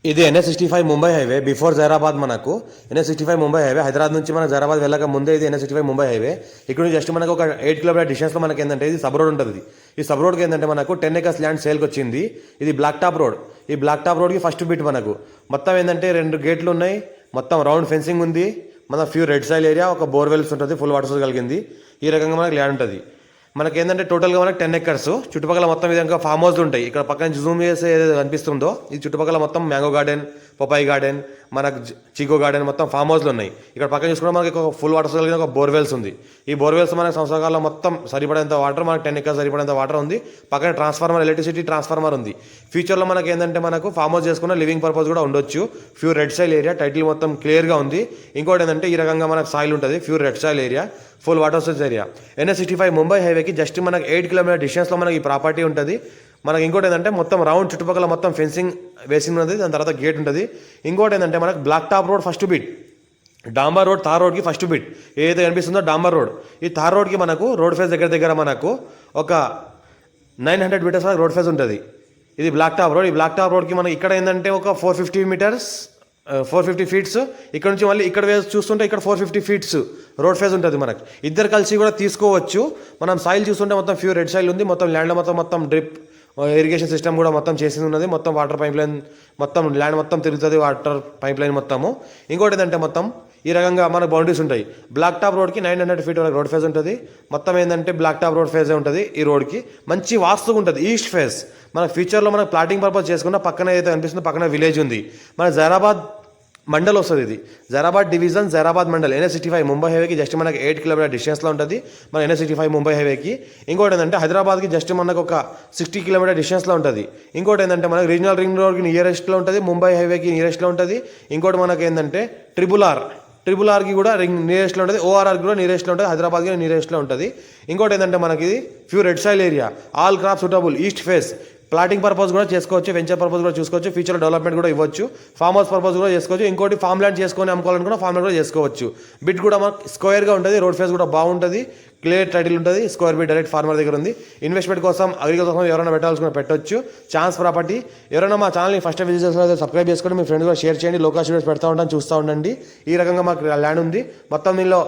ఇది NH65 Mumbai highway before Zaheerabad. మనకు NH65 Mumbai highway Hyderabad నుంచి మనకు జైరాబాద్ వెళ్ళక ముందే ఇది NH65 ముంబై హైవే. ఇక్కడ నుంచి జస్ట్ మనకు ఒక 8 కిలోమీటర్ డిస్టెన్స్లో మనకి ఏంటంటే ఇది సబ్ రోడ్ ఉంటుంది. ఈ సబ్ రోడ్కి ఏంటంటే మనకు 10 acres ల్యాండ్ సేల్కి వచ్చింది. ఇది బ్లాక్ టాప్ రోడ్. ఈ బ్లాక్ టాప్ రోడ్కి ఫస్ట్ బిట్ మనకు మొత్తం ఏంటంటే 2 గేట్లు ఉన్నాయి, మొత్తం రౌండ్ ఫెన్సింగ్ ఉంది, మన ఫ్యూ రెడ్ సైల్ ఏరియా, ఒక బోర్వెల్స్ ఉంటుంది, ఫుల్ వాటర్ సోర్స్ కలిగింది. ఈ రకంగా మనకు ల్యాండ్ ఉంటుంది. మనకి ఏంటంటే టోటల్గా మనకి 10 acres. చుట్టుపక్కల మొత్తం విధంగా ఫామ్ హౌస్లు ఉంటాయి. ఇక్కడ పక్కన జూమ్ చేస్తే ఏదైతే కనిపిస్తుందో ఈ చుట్టుపక్కల మొత్తం మ్యాంగో గార్డెన్, పపాయి గార్డెన్, మనకు చికో గార్డెన్, మొత్తం ఫామ్ హౌస్లు ఉన్నాయి. ఇక్కడ పక్కన చూసుకుంటే మనకి ఒక ఫుల్ వాటర్ కలిగిన ఒక బోర్వెల్స్ ఉంది. ఈ బోర్వెల్స్ మనకి సంవత్సరాల్లో మొత్తం సరిపడేంత వాటర్, మనకి 10 acres సరిపడేంత వాటర్ ఉంది. పక్కన ట్రాన్స్ఫార్మర్, ఎలక్ట్రిసిటీ ట్రాన్స్ఫార్మర్ ఉంది. ఫ్యూచర్లో మనకి ఏంటంటే మనకు ఫామ్ హౌస్ చేసుకున్న లివింగ్ పర్పస్ కూడా ఉండొచ్చు. ఫ్యూ రెడ్ సైల్ ఏరియా, టైటిల్ మొత్తం క్లియర్గా ఉంది. ఇంకోటి ఏంటంటే ఈ రకంగా మనకు సాయిల్ ఉంటుంది, few red సైల్ area, full water source area. NH65 Mumbai హైవేకి జస్ట్ మనకి 8 కిలోమీటర్ డిస్టెన్స్లో మనకి ఈ ప్రాపర్టీ ఉంటుంది. మనకి ఇంకోటి ఏంటంటే మొత్తం రౌండ్ చుట్టుపక్కల మొత్తం ఫెన్సింగ్ వేసి ఉన్నది, దాని తర్వాత గేట్ ఉంటుంది. ఇంకోటి ఏంటంటే మనకు black top road first bit, డాంబర్ రోడ్, తార్ రోడ్కి ఫస్ట్ బిట్ ఏదైతే కనిపిస్తుందో డాంబర్ రోడ్. ఈ తార్ రోడ్కి మనకు రోడ్ ఫేస్ దగ్గర మనకు ఒక 900 మీటర్స్ వరకు రోడ్ ఫేస్ ఉంటుంది. ఇది బ్లాక్ టాప్ రోడ్. ఈ బ్లాక్ టాప్ రోడ్కి మనకి ఇక్కడ ఏంటంటే ఒక 450 మీటర్స్, 450 ఫీట్స్. ఇక్కడ నుంచి మళ్ళీ ఇక్కడ వేసి చూస్తుంటే ఇక్కడ 450 ఫీట్స్ రోడ్ ఫేస్ ఉంటుంది. మనకి ఇద్దరు కలిసి కూడా తీసుకోవచ్చు. మనం సాయిల్ చూస్తుంటే మొత్తం ఫ్యూ రెడ్ సాయిల్ ఉంది. మొత్తం ల్యాండ్ మొత్తం డ్రిప్ ఇరిగేషన్ సిస్టమ్ కూడా మొత్తం చేసింది ఉన్నది. మొత్తం వాటర్ పైప్ లైన్, మొత్తం ల్యాండ్ మొత్తం తిరుగుతుంది, వాటర్ పైప్ లైన్ మొత్తము. ఇంకోటి ఏంటంటే మొత్తం ఈ రకంగా మనకు బౌండరీస్ ఉంటాయి. బ్లాక్ టాప్ రోడ్కి 900 ఫీట్ వరకు రోడ్ ఫేస్ ఉంటుంది. మొత్తం ఏంటంటే బ్లాక్ టాప్ రోడ్ ఫేజే ఉంటుంది. ఈ రోడ్కి మంచి వాస్తుగా ఉంటుంది, ఈస్ట్ ఫేస్. మన ఫ్యూచర్లో మనకు ప్లాటింగ్ పర్పస్ చేసుకున్న పక్కన ఏదైతే కనిపిస్తుందో పక్కన విలేజ్ ఉంది. మన జైరాబాద్ మండల్ వస్తుంది. ఇది జైరాబాద్ డివిజన్, జైరాబాద్ మండల్. NH65 ముంబై హైవేకి జస్ట్ మనకి 8 కిలోమీటర్ డిస్టెన్స్లో ఉంటుంది మన NH65 ముంబై హైవేకి. ఇంకోటి ఏంటంటే హైదరాబాద్కి జస్ట్ మనకు ఒక 60 కిలోమీటర్ డిస్టెన్స్లో ఉంటుంది. ఇంకోటి ఏంటంటే మనకి రీజనల్ రింగ్ రోడ్కి నియరెస్ట్లో ఉంటుంది, ముంబై హైవేకి నియరెస్ట్లో ఉంటుంది. ఇంకోటి మనకి ఏంటంటే ట్రిపుల్ ఆర్కి కూడా నియరెస్ట్లో ఉంటుంది, ORRకి కూడా నియరెస్ట్లో ఉంటుంది, హైదరాబాద్కి నియరెస్ట్లో ఉంటుంది. ఇంకోటి ఏంటంటే మనకి few red soil area, all crop suitable, east face. Plotting purpose కూడా చేసుకోవచ్చు, వెంచర్ పర్పస్ కూడా చూసుకోవచ్చు, ఫ్యూచర్ డెవలప్మెంట్ కూడా ఇవ్వచ్చు, ఫామ్ హౌస్ పర్పస్ కూడా చేసుకోవచ్చు. ఇంకోటి ఫామ్ ల్యాండ్ చేసుకొని అమ్ముకోవాలనుకున్న ఫామ్ ల్యాండ్ కూడా చేసుకోవచ్చు. బిట్ కూడా మనకు స్క్వేర్గా ఉంటుంది, రోడ్ ఫేస్ కూడా బాగుంటుంది, క్లియర్ టైటిల్ ఉంటుంది, స్క్వేర్ బిట్ డైరెక్ట్ ఫార్మర్ దగ్గర ఉంది. ఇన్వెస్ట్మెంట్ కోసం, అగ్రికల్చర్ కోసం ఎవరైనా పెట్టాల్సిన పెట్టొచ్చు. Chance property. ఎవరైనా మా ఛానల్ని ఫస్ట్ విజిట్ చేసిన సబ్స్క్రైబ్ చేసుకొని మీ ఫ్రెండ్స్ కూడా షేర్ చేయండి. లోకల్ స్టూడియోస్ పెడతా ఉంటాను, చూస్తూ ఉండండి. ఈ రకంగా మాకు ల్యాండ్ ఉంది. మొత్తం దీనిలో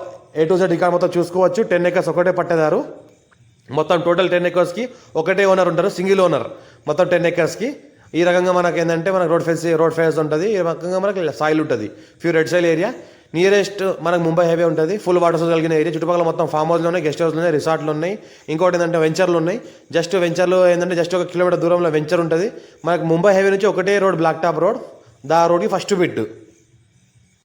A to Z రికార్డ్ మొత్తం చూసుకోవచ్చు. 10 acres ఒకటే పట్టేదారు. మొత్తం టోటల్ 10 acresకి ఒకటే ఓనర్ ఉంటారు, సింగిల్ ఓనర్. మొత్తం 10 acresకి ఈ రకంగా మనకి ఏంటంటే మనకు రోడ్ ఫేస్ ఉంటుంది. ఈ రకంగా మనకి సాయిల్ ఉంటుంది, few red soil area. Nearest మనకు ముంబై హైవే ఉంటుంది, ఫుల్ వాటర్ సోర్స్ కలిగిన ఏరియా. చుట్టుపక్కల మొత్తం ఫామ్ హౌస్లు ఉన్నాయి, గెస్ట్ హౌస్లు ఉన్నాయి, రిసార్ట్లు ఉన్నాయి. ఇంకోటి ఏంటంటే వెంచర్లు ఉన్నాయి. జస్ట్ వెంచర్లు ఏంటంటే జస్ట్ 1 కిలోమీటర్ దూరంలో వెంచర్ ఉంటుంది. మనకు ముంబై హైవే నుంచి ఒకటే రోడ్, బ్లాక్ టాప్ రోడ్. దా రోడ్కి ఫస్ట్ బిట్.